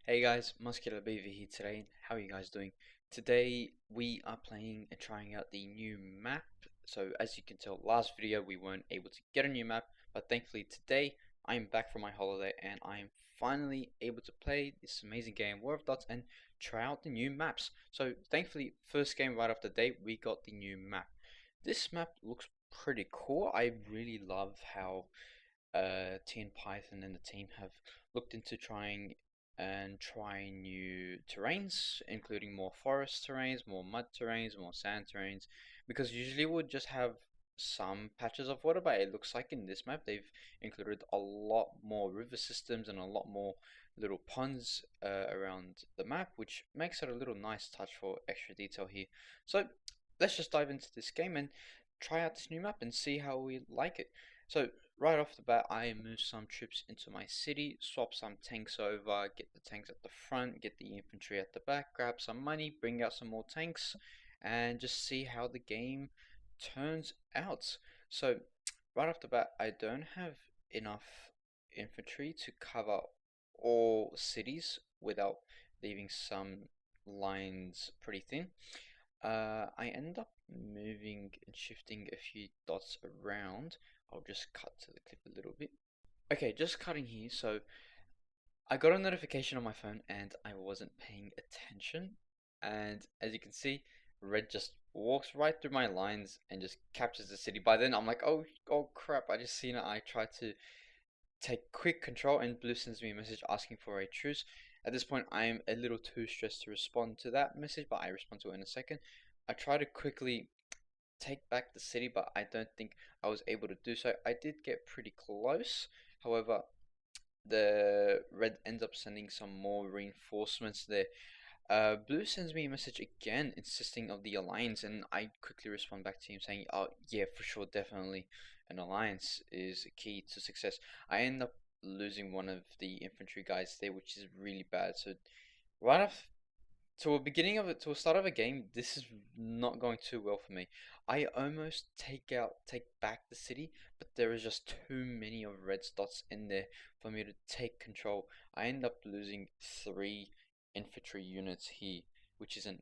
Hey guys, Muscular Beaver here today. How are you guys doing? Today we are playing and trying out the new map. So as you can tell, last video we weren't able to get a new map, but thankfully today I am back from my holiday and I am finally able to play this amazing game, War of Dots, and try out the new maps. So thankfully, first game right off the day, we got the new map. This map looks pretty cool. I really love how T and Python and the team have looked into trying new terrains, including more forest terrains, more mud terrains, more sand terrains, because usually we'll just have some patches of water, but it looks like in this map they've included a lot more river systems and a lot more little ponds around the map, which makes it a little nice touch for extra detail here. So let's just dive into this game and try out this new map and see how we like it. So right off the bat, I move some troops into my city, swap some tanks over, get the tanks at the front, get the infantry at the back, grab some money, bring out some more tanks, and just see how the game turns out. So right off the bat, I don't have enough infantry to cover all cities without leaving some lines pretty thin. I end up moving and shifting a few dots around. I'll just cut to the clip a little bit. Okay, just cutting here. So I got a notification on my phone and I wasn't paying attention. And as you can see, red just walks right through my lines and just captures the city. By then I'm like, oh crap, I just seen it. I tried to take quick control and blue sends me a message asking for a truce. At this point, I am a little too stressed to respond to that message, but I respond to it in a second. I try to quickly take back the city, but I don't think I was able to do so. I did get pretty close. However, the red ends up sending some more reinforcements there. Blue sends me a message again insisting of the alliance, and I quickly respond back to him saying, "Oh yeah, for sure, definitely, an alliance is key to success." I end up losing one of the infantry guys there, which is really bad. So right off to a start of a game, this is not going too well for me. I almost take back the city, but there is just too many of red dots in there for me to take control. I end up losing 3 infantry units here, which is a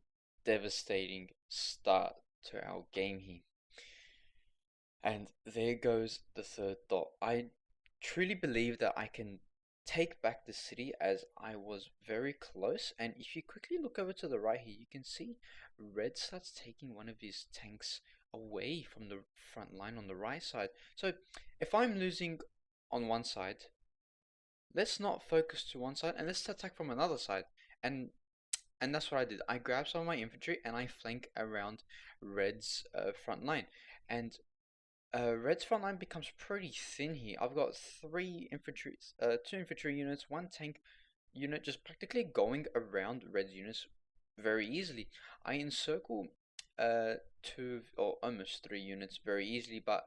devastating start to our game here. And there goes the third dot. I truly believe that I can take back the city as I was very close. And if you quickly look over to the right here, you can see red starts taking one of his tanks away from the front line on the right side. So if I'm losing on one side, let's not focus to one side and let's attack from another side. And and that's what I did. I grabbed some of my infantry and I flank around Red's front line. And Red's front line becomes pretty thin here. I've got 2 infantry units, 1 tank unit, just practically going around Red's units very easily. I encircle 2 or almost 3 units very easily, but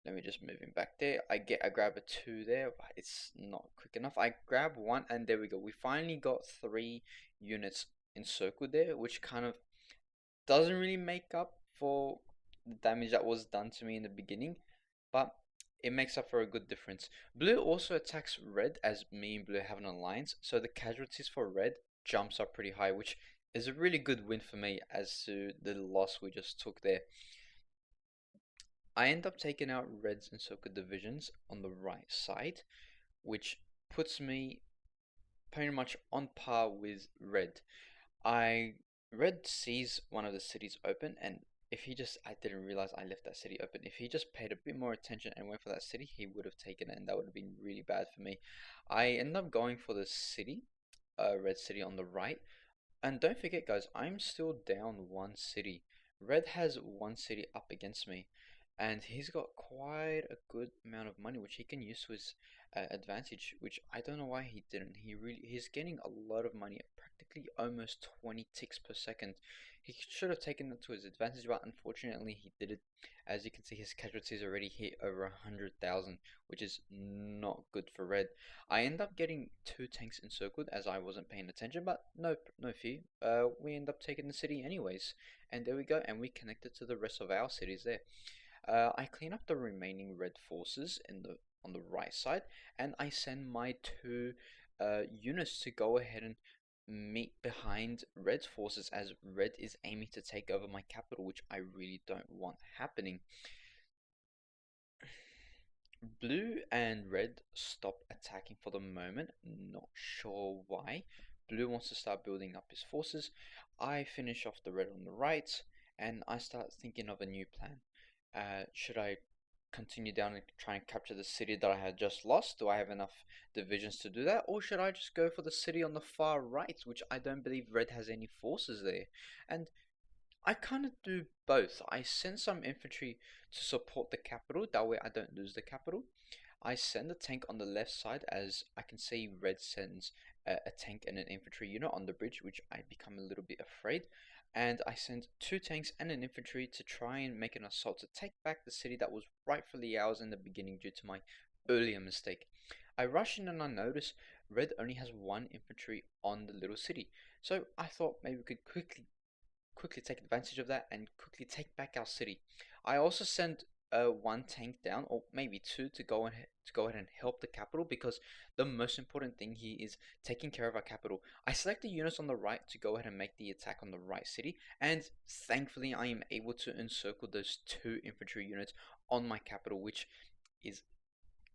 let me just move him back there. I grab a 2 there, but it's not quick enough. I grab 1 and there we go. We finally got 3 units encircled there, which kind of doesn't really make up for the damage that was done to me in the beginning, but it makes up for a good difference. Blue also attacks red as me and blue have an alliance, so the casualties for red jumps up pretty high, which is a really good win for me as to the loss we just took there. I end up taking out red's encircled divisions on the right side, which puts me pretty much on par with red. I Red sees one of the cities open, and if he just, I didn't realize I left that city open. If he just paid a bit more attention and went for that city, he would have taken it, and that would have been really bad for me. I end up going for the city, red city on the right. And don't forget, guys, I'm still down 1 city. Red has 1 city up against me, and he's got quite a good amount of money, which he can use to his advantage. Which I don't know why he didn't. He's getting a lot of money, practically almost 20 ticks per second. He should have taken that to his advantage, but unfortunately he did it. As you can see, his casualties already hit over 100,000, which is not good for Red. I end up getting 2 tanks encircled as I wasn't paying attention, but no fear. We end up taking the city anyways, and there we go. And we connected to the rest of our cities there. I clean up the remaining red forces in the on the right side, and I send my 2 units to go ahead and meet behind Red's forces, as Red is aiming to take over my capital, which I really don't want happening. Blue and red stop attacking for the moment, not sure why. Blue wants to start building up his forces. I finish off the red on the right, and I start thinking of a new plan. Should I continue down and try and capture the city that I had just lost? Do I have enough divisions to do that? Or should I just go for the city on the far right, which I don't believe red has any forces there? And I kind of do both. I send some infantry to support the capital, that way I don't lose the capital. I send a tank on the left side, as I can see red sends a tank and an infantry unit on the bridge, which I become a little bit afraid. And I send two tanks and an infantry to try and make an assault to take back the city that was rightfully ours in the beginning due to my earlier mistake. I rush in and I notice red only has one infantry on the little city. So I thought maybe we could quickly take advantage of that and quickly take back our city. I also sent one tank down, or maybe two, to go ahead and help the capital, because the most important thing here is taking care of our capital. I select the units on the right to go ahead and make the attack on the right city, and thankfully I am able to encircle those two infantry units on my capital, which is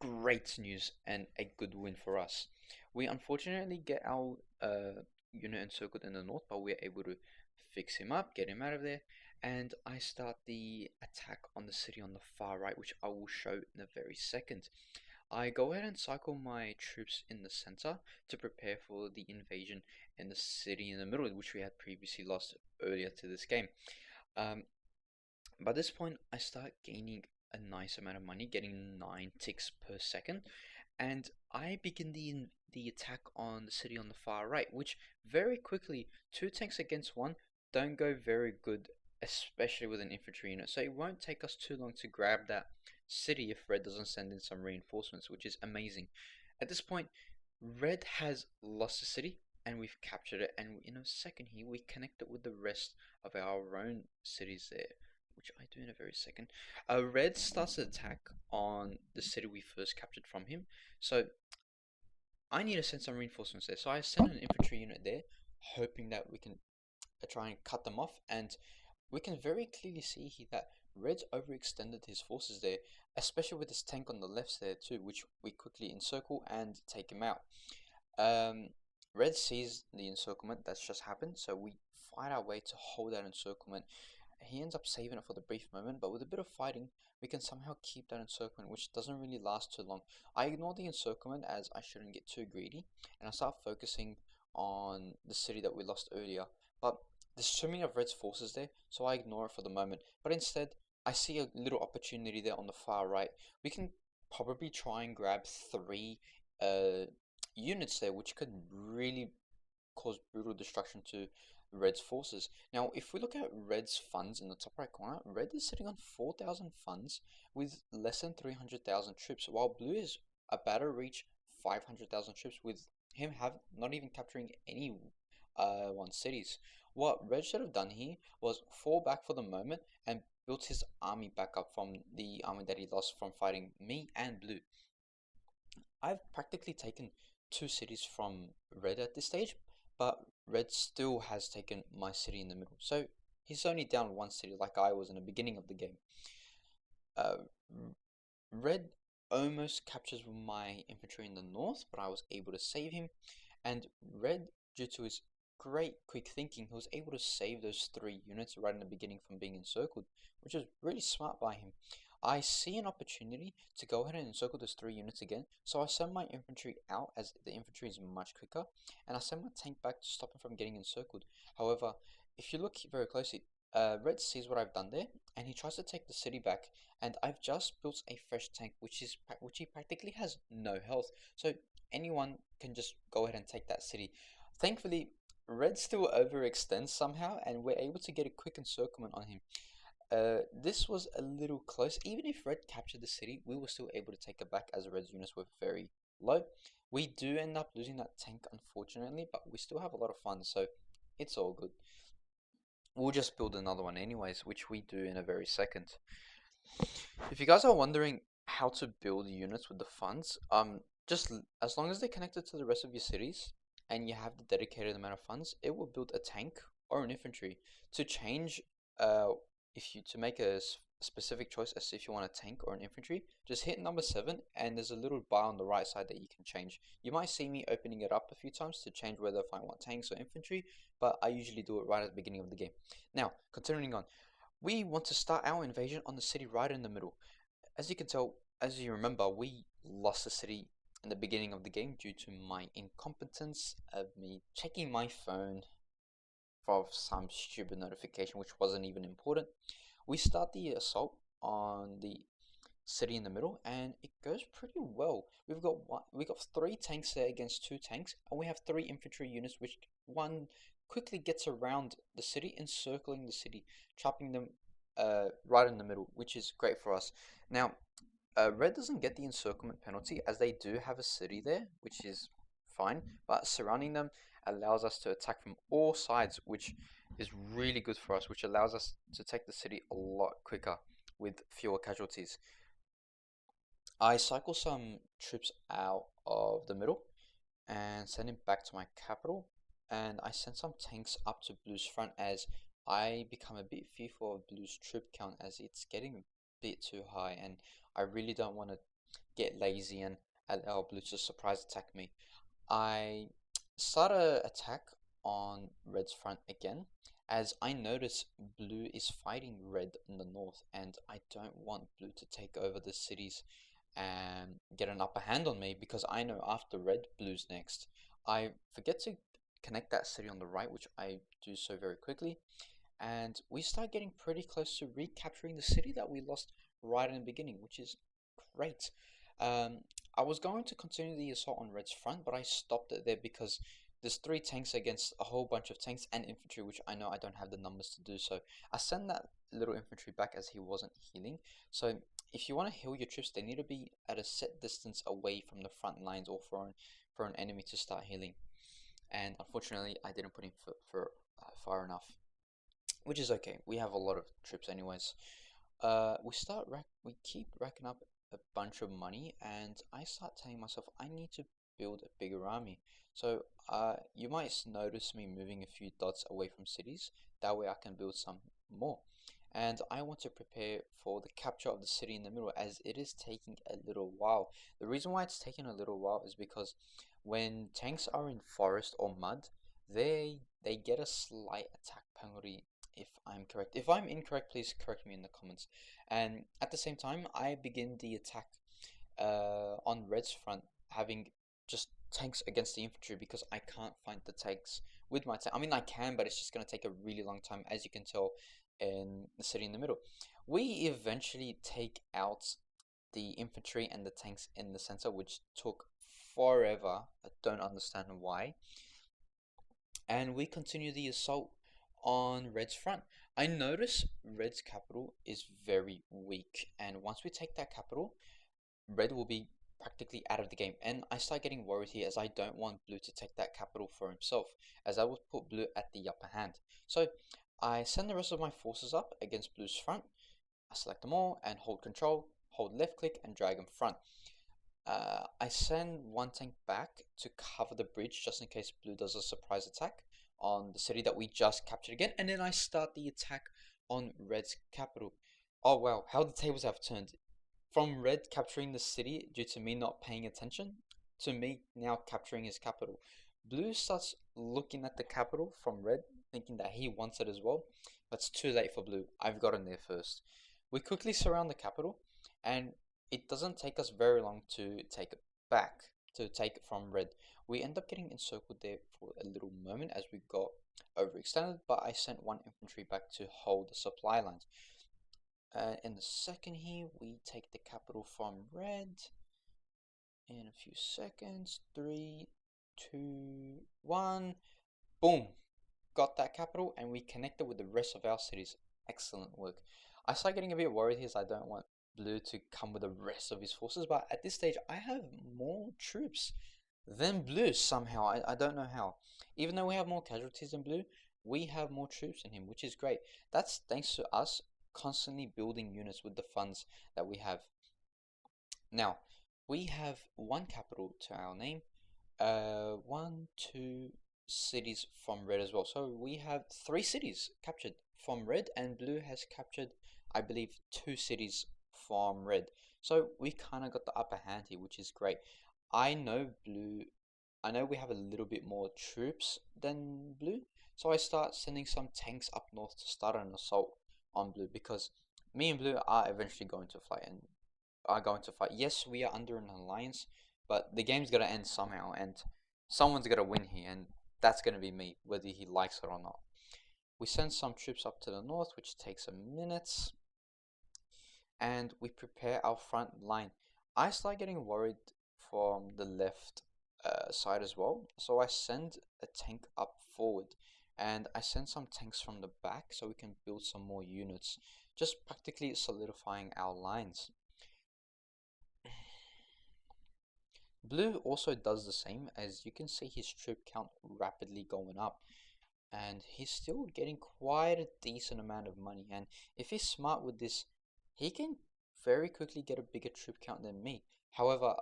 great news and a good win for us. We unfortunately get our unit encircled in the north, but we're able to fix him up, get him out of there, and I start the attack on the city on the far right, which I will show in a very second. I go ahead and cycle my troops in the center to prepare for the invasion in the city in the middle, which we had previously lost earlier to this game. Um, by this point, I start gaining a nice amount of money, getting 9 ticks per second, and I begin the attack on the city on the far right, which very quickly, two tanks against one don't go very good, especially with an infantry unit. So it won't take us too long to grab that city if red doesn't send in some reinforcements, which is amazing. At this point, red has lost the city and we've captured it, and in a second here we connect it with the rest of our own cities there, which I do in a very second. Red starts an attack on the city we first captured from him, so I need to send some reinforcements there. So I send an infantry unit there, hoping that we can try and cut them off, and we can very clearly see here that Red's overextended his forces there, especially with this tank on the left there too, which we quickly encircle and take him out. Um, Red sees the encirclement that's just happened, so we fight our way to hold that encirclement. He ends up saving it for the brief moment, but with a bit of fighting, we can somehow keep that encirclement, which doesn't really last too long. I ignore the encirclement as I shouldn't get too greedy, and I start focusing on the city that we lost earlier. But there's so many of Red's forces there, so I ignore it for the moment. But instead, I see a little opportunity there on the far right. We can probably try and grab 3 units there, which could really cause brutal destruction to Red's forces. Now, if we look at Red's funds in the top right corner, Red is sitting on 4,000 funds with less than 300,000 troops, while Blue is about to reach 500,000 troops, with him have not even capturing any one cities. What Red should have done here was fall back for the moment and built his army back up from the army that he lost from fighting me and Blue. I've practically taken 2 cities from Red at this stage, but Red still has taken my city in the middle. So he's only down 1 city like I was in the beginning of the game. Uh, Red almost captures my infantry in the north, but I was able to save him. And Red, due to his great quick thinking, he was able to save those 3 units right in the beginning from being encircled, which was really smart by him. I see an opportunity to go ahead and encircle those 3 units again, so I send my infantry out as the infantry is much quicker, and I send my tank back to stop him from getting encircled. However, if you look very closely, Red sees what I've done there, and he tries to take the city back, and I've just built a fresh tank, which he practically has no health, so anyone can just go ahead and take that city. Thankfully, Red still overextends somehow, and we're able to get a quick encirclement on him. This was a little close. Even if Red captured the city, we were still able to take it back as Red's units were very low. We do end up losing that tank, unfortunately, but we still have a lot of fun, so it's all good. We'll just build another one anyways, which we do in a very second. If you guys are wondering how to build units with the funds, as long as they're connected to the rest of your cities and you have the dedicated amount of funds, it will build a tank or an infantry to change. Uh, if you to make a specific choice as if you want a tank or an infantry, just hit number 7, and there's a little bar on the right side that you can change. You might see me opening it up a few times to change whether if I want tanks or infantry, but I usually do it right at the beginning of the game. Now, continuing on, we want to start our invasion on the city right in the middle. As you can tell, as you remember, we lost the city in the beginning of the game due to my incompetence of me checking my phone for some stupid notification which wasn't even important. We start the assault on the city in the middle, and it goes pretty well. We got 3 tanks there against 2 tanks, and we have 3 infantry units, which one quickly gets around the city, encircling the city, trapping them right in the middle, which is great for us. Now, Red doesn't get the encirclement penalty as they do have a city there, which is fine, but surrounding them allows us to attack from all sides, which is really good for us, which allows us to take the city a lot quicker with fewer casualties. I cycle some troops out of the middle and send him back to my capital, and I send some tanks up to Blue's front as I become a bit fearful of Blue's troop count as it's getting a bit too high, and I really don't want to get lazy and allow Blue to surprise attack me. I start a attack on Red's front again as I notice Blue is fighting Red in the north, and I don't want Blue to take over the cities and get an upper hand on me because I know after Red, Blue's next. I forget to connect that city on the right, which I do so very quickly, and we start getting pretty close to recapturing the city that we lost right in the beginning, which is great. Um, I was going to continue the assault on Red's front, but I stopped it there because there's 3 tanks against a whole bunch of tanks and infantry, which I know I don't have the numbers to do. So I send that little infantry back as he wasn't healing. So if you want to heal your troops, they need to be at a set distance away from the front lines or for an enemy to start healing. And unfortunately, I didn't put him for far enough, which is okay. We have a lot of troops anyways. We keep racking up a bunch of money, and I start telling myself I need to build a bigger army. So you might notice me moving a few dots away from cities. That way I can build some more. And I want to prepare for the capture of the city in the middle as it is taking a little while. The reason why it's taking a little while is because when tanks are in forest or mud, they get a slight attack penalty if I'm correct. If I'm incorrect, please correct me in the comments. And at the same time, I begin the attack on Red's front, having just tanks against the infantry because I can't find the tanks with my tank. I mean, I can, but it's just going to take a really long time, as you can tell in the city in the middle. We eventually take out the infantry and the tanks in the center, which took forever. I don't understand why. And we continue the assault on Red's front. I notice Red's capital is very weak, and once we take that capital, Red will be practically out of the game. And I start getting worried here as I don't want Blue to take that capital for himself, as I would put Blue at the upper hand. So I send the rest of my forces up against Blue's front. I select them all and hold control, hold left click and drag them front. I send 1 tank back to cover the bridge just in case Blue does a surprise attack on the city that we just captured again, and then I start the attack on Red's capital. Oh wow, how the tables have turned. From Red capturing the city due to me not paying attention, to me now capturing his capital. Blue starts looking at the capital from Red, thinking that he wants it as well, but it's too late for Blue. I've gotten there first. We quickly surround the capital, and it doesn't take us very long to take it back, to take it from Red. We end up getting encircled there for a little moment as we got overextended, but I sent 1 infantry back to hold the supply lines. In the second here, we take the capital from Red in a few seconds. 3, 2, 1. Boom! Got that capital, and we connect it with the rest of our cities. Excellent work. I start getting a bit worried here as I don't want Blue to come with the rest of his forces, but at this stage I have more troops than Blue somehow. I don't know how. Even though we have more casualties than Blue, we have more troops than him, which is great. That's thanks to us constantly building units with the funds that we have. Now, We have one capital to our name, one, two cities from red as well. So we have three cities captured from red, and blue has captured, I believe, two cities from red. So we kind of got the upper hand here, which is great. I know blue, I know we have a little bit more troops than blue, so I start sending some tanks up north to start an assault on blue because me and blue are eventually going to fight and are going to fight. Yes, we are under an alliance, but the game's gonna end somehow, and someone's gonna win here, and that's gonna be me, whether he likes it or not. We send some troops up to the north, which takes a minute, and we prepare our front line. I start getting worried from the left side as well, so I send a tank up forward, and I send some tanks from the back so we can build some more units, just practically solidifying our lines. Blue also does the same, as you can see his troop count rapidly going up, and he's still getting quite a decent amount of money, and if he's smart with this, he can very quickly get a bigger troop count than me. However,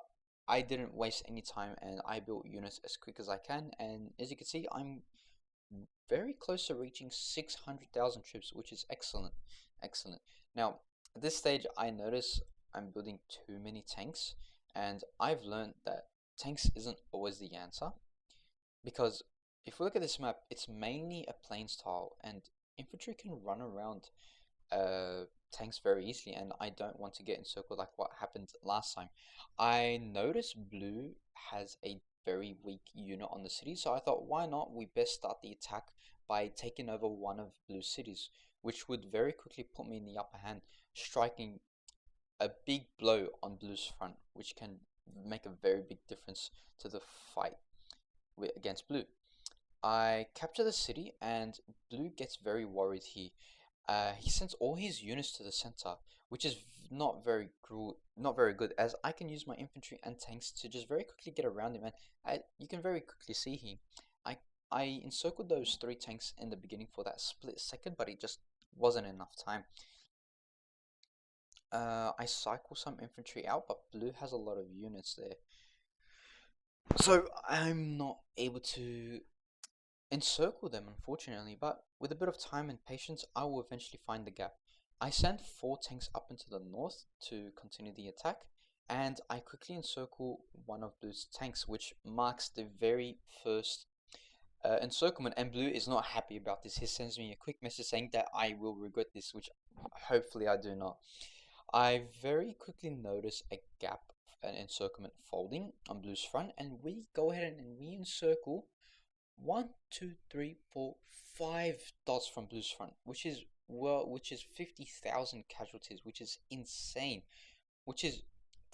I didn't waste any time and I built units as quick as I can, and as you can see, I'm very close to reaching 600,000 troops, which is excellent. Excellent. Now, at this stage, I notice I'm building too many tanks, and I've learned that tanks isn't always the answer because if we look at this map, it's mainly a plains tile, and infantry can run around tanks very easily, and I don't want to get encircled like what happened last time. I noticed blue has a very weak unit on the city, so I thought, why not? We best start the attack by taking over one of blue's cities, which would very quickly put me in the upper hand, striking a big blow on blue's front, which can make a very big difference to the fight against blue. I capture the city, and blue gets very worried here. He sends all his units to the center, which is not very good, as I can use my infantry and tanks to just very quickly get around him, and you can very quickly see here. I I encircled those three tanks in the beginning for that split second, but it just wasn't enough time. I cycle some infantry out, but blue has a lot of units there, so I'm not able to encircle them, unfortunately, but with a bit of time and patience, I will eventually find the gap. I send four tanks up into the north to continue the attack, and I quickly encircle one of Blue's tanks, which marks the very first encirclement, and Blue is not happy about this. He sends me a quick message saying that I will regret this, which hopefully I do not. I very quickly notice a gap, an encirclement folding on Blue's front, and we go ahead and we encircle one, two, three, four, five dots from Blue's front, which is 50,000 casualties, which is insane, which is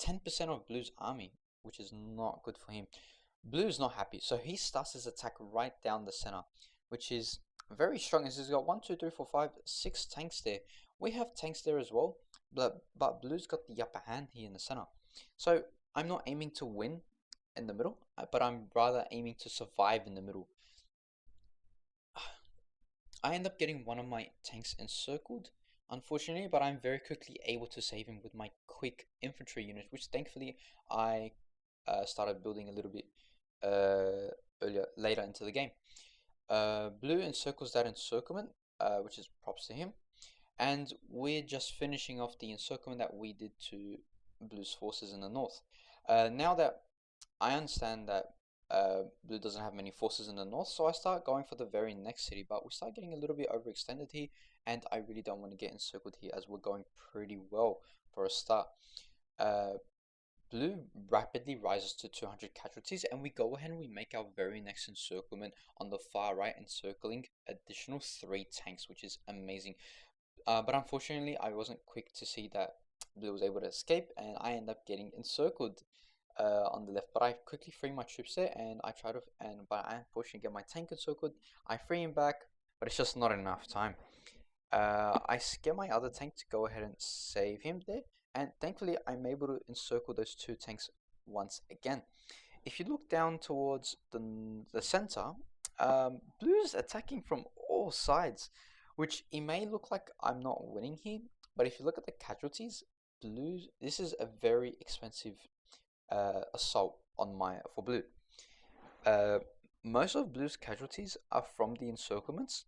10% of Blue's army, which is not good for him. Blue's not happy, so he starts his attack right down the center, which is very strong. As he's got one, two, three, four, five, six tanks there. We have tanks there as well, but Blue's got the upper hand here in the center. So I'm not aiming to win in the middle, but I'm rather aiming to survive in the middle. I end up getting one of my tanks encircled, unfortunately, but I'm very quickly able to save him with my quick infantry unit, which thankfully I started building a little bit later into the game. Blue encircles that encirclement, which is props to him, and we're just finishing off the encirclement that we did to Blue's forces in the north. Now that I understand that Blue doesn't have many forces in the north, so I start going for the very next city, but we start getting a little bit overextended here, and I really don't want to get encircled here as we're going pretty well for a start. Uh, Blue rapidly rises to 200 casualties, and we go ahead and we make our very next encirclement on the far right, encircling additional three tanks, which is amazing. But unfortunately, I wasn't quick to see that Blue was able to escape, and I end up getting encircled on the left. But I quickly free my troops there, and I try to, but I unfortunately get my tank encircled. I free him back, but it's just not enough time. I get my other tank to go ahead and save him there, and thankfully I'm able to encircle those two tanks once again. If you look down towards the center, Blue's attacking from all sides, which it may look like I'm not winning here, but if you look at the casualties, Blues, this is a very expensive assault on my for blue. Uh, Most of blue's casualties are from the encirclements,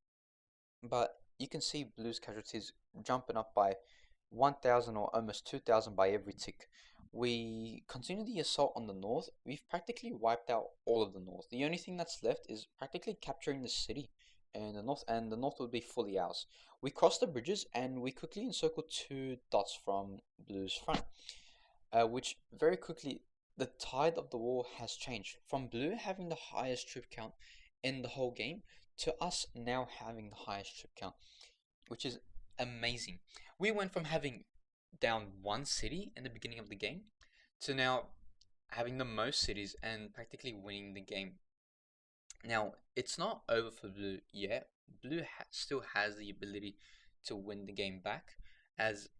but you can see blue's casualties jumping up by 1,000 or almost 2,000 by every tick. We continue the assault on the north. We've practically wiped out all of the north. The only thing that's left is practically capturing the city and the north will be fully ours. We cross the bridges and we quickly encircle 2 dots from blue's front, which very quickly the tide of the war has changed from blue having the highest troop count in the whole game to us now having the highest troop count, which is amazing. We went from having down one city in the beginning of the game to now having the most cities and practically winning the game. Now, it's not over for blue yet. Blue still has the ability to win the game back, as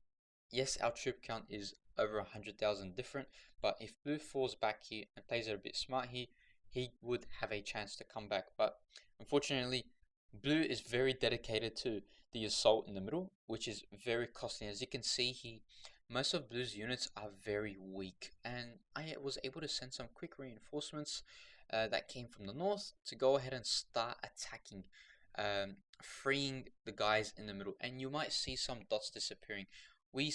yes, our troop count is over 100,000 different, but if blue falls back here and plays it a bit smart here, he would have a chance to come back. But unfortunately, blue is very dedicated to the assault in the middle, which is very costly. As you can see here, most of blue's units are very weak, and I was able to send some quick reinforcements that came from the north to go ahead and start attacking, freeing the guys in the middle. And you might see some dots disappearing. We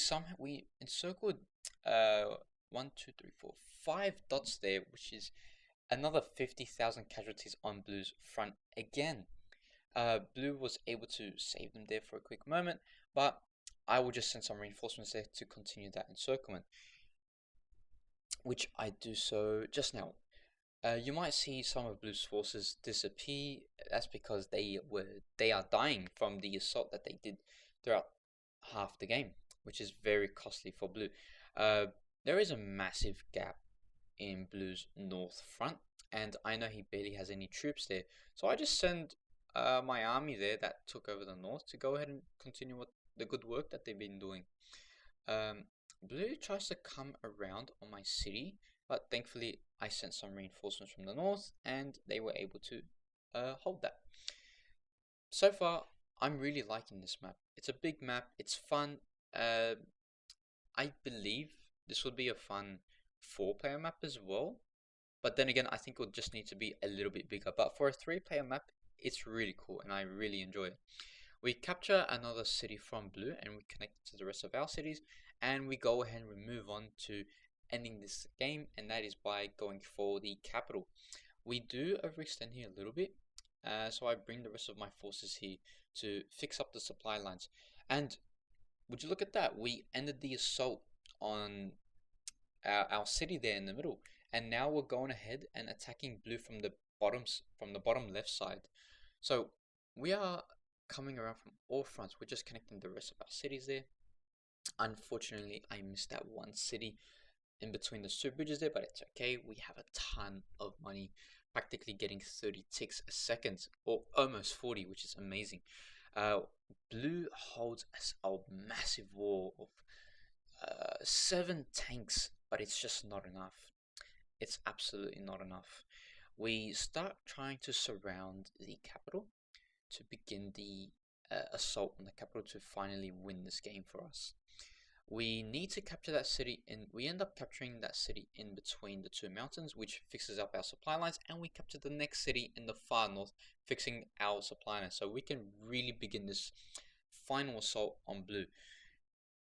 encircled 5 dots there, which is another 50,000 casualties on blue's front again. Blue was able to save them there for a quick moment, but I will just send some reinforcements there to continue that encirclement, which I do so just now. You might see some of blue's forces disappear. That's because they are dying from the assault that they did throughout half the game, which is very costly for blue. There is a massive gap in blue's north front, and I know he barely has any troops there, so I just send my army there that took over the north to go ahead and continue with the good work that they've been doing. Blue tries to come around on my city, but thankfully I sent some reinforcements from the north and they were able to hold that. So far, I'm really liking this map. It's a big map, it's fun. I believe this would be a fun 4-player map as well, but then again, I think it would just need to be a little bit bigger. But for a 3-player map, it's really cool and I really enjoy it. We capture another city from blue and we connect it to the rest of our cities, and we go ahead and we move on to ending this game, and that is by going for the capital. We do overextend here a little bit, so I bring the rest of my forces here to fix up the supply lines. And would you look at that, we ended the assault on our city there in the middle, and now we're going ahead and attacking blue from the bottom left side. So we are coming around from all fronts. We're just connecting the rest of our cities there. Unfortunately, I missed that one city in between the two bridges there, but it's okay. We have a ton of money, practically getting 30 ticks a second, or almost 40, which is amazing. Blue holds a massive wall of 7 tanks, but it's just not enough. It's absolutely not enough. We start trying to surround the capital to begin the assault on the capital to finally win this game for us. We need to capture that city, and we end up capturing that city in between the two mountains, which fixes up our supply lines, and we capture the next city in the far north, fixing our supply lines, so we can really begin this final assault on blue.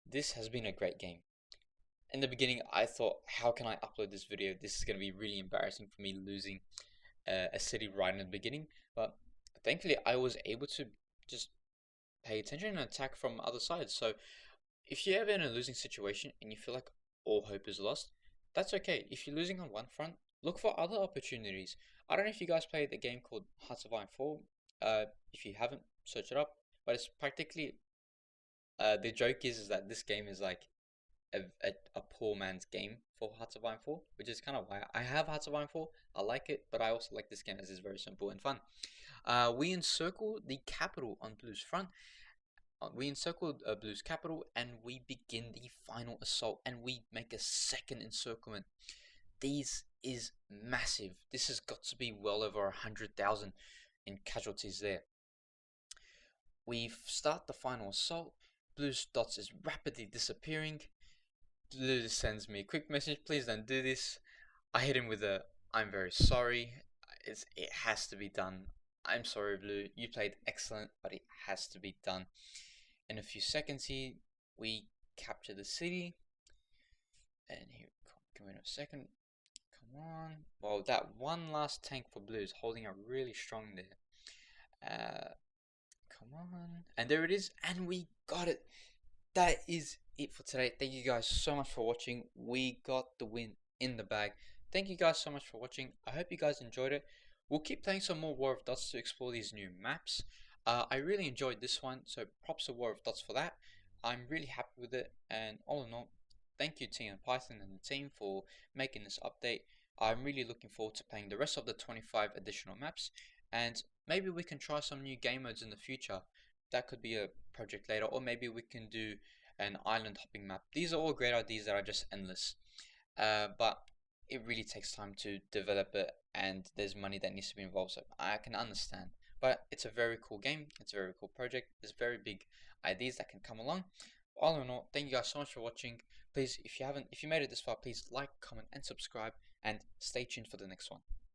This has been a great game. In the beginning, I thought, how can I upload this video? This is going to be really embarrassing for me losing a city right in the beginning, but thankfully I was able to just pay attention and attack from other sides. So if you're ever in a losing situation and you feel like all hope is lost, that's okay. If you're losing on one front, look for other opportunities. I don't know if you guys played the game called Hearts of Iron 4. If you haven't, search it up. But it's practically, the joke is that this game is like a poor man's game for Hearts of Iron 4, which is kind of why I have Hearts of Iron 4. I like it, but I also like this game as it's very simple and fun. We encircle the capital on Blue's front. We encircle Blue's capital, and we begin the final assault, and we make a second encirclement. This is massive. This has got to be well over 100,000 in casualties there. We start the final assault. Blue's dots is rapidly disappearing. Blue sends me a quick message, please don't do this. I hit him with a "I'm very sorry. It has to be done. I'm sorry, Blue. You played excellent, but it has to be done." In a few seconds here, we capture the city, and here, come in a second. Come on. Well, that one last tank for Blue is holding up really strong there. Come on. And there it is, and we got it. That is it for today. Thank you guys so much for watching. We got the win in the bag. Thank you guys so much for watching. I hope you guys enjoyed it. We'll keep playing some more War of Dots to explore these new maps. I really enjoyed this one, so props to War of Dots for that. I'm really happy with it, and all in all, thank you Team Python and the team for making this update. I'm really looking forward to playing the rest of the 25 additional maps, and maybe we can try some new game modes in the future. That could be a project later, or maybe we can do an island hopping map. These are all great ideas that are just endless, but it really takes time to develop it, and there's money that needs to be involved, so I can understand. But it's a very cool game, it's a very cool project, there's very big ideas that can come along. All in all, thank you guys so much for watching. Please, if you made it this far, please like, comment, and subscribe, and stay tuned for the next one.